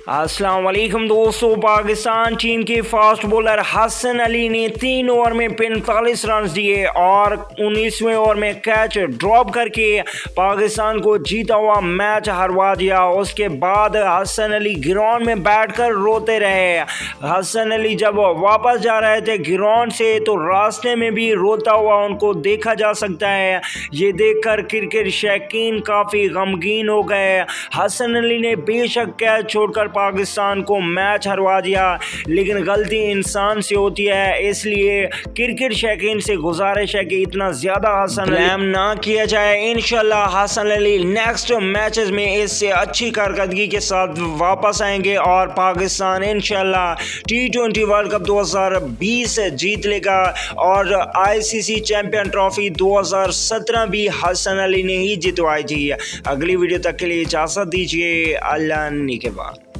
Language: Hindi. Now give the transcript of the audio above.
अस्सलाम वालेकुम दोस्तों। पाकिस्तान टीम के फास्ट बॉलर हसन अली ने 3 ओवर में 45 रन दिए और 19वें ओवर में कैच ड्रॉप करके पाकिस्तान को जीता हुआ मैच हरवा दिया। उसके बाद हसन अली ग्राउंड में बैठकर रोते रहे। हसन अली जब वापस जा रहे थे ग्राउंड से तो रास्ते में भी रोता हुआ उनको देखा जा सकता है। ये देखकर क्रिकेट शौकीन काफ़ी गमगीन हो गए। हसन अली ने बेशक कैच छोड़कर पाकिस्तान को मैच हरवा दिया, लेकिन गलती इंसान से होती है, इसलिए क्रिकेट शौकीन से गुजारिश है कि इतना ज़्यादा हसन ब्लेम ना किया जाए। इंशाल्लाह हसन अली नेक्स्ट मैचेस में इससे अच्छी कारकर्दगी के साथ वापस आएंगे और पाकिस्तान इंशाल्लाह T20 वर्ल्ड कप 2020 जीत लेगा और ICC चैंपियन ट्रॉफी 2017 भी हसन अली ने ही जितवाई थी। अगली वीडियो तक के लिए इजाज़त दीजिए। अल्लाह के बाद।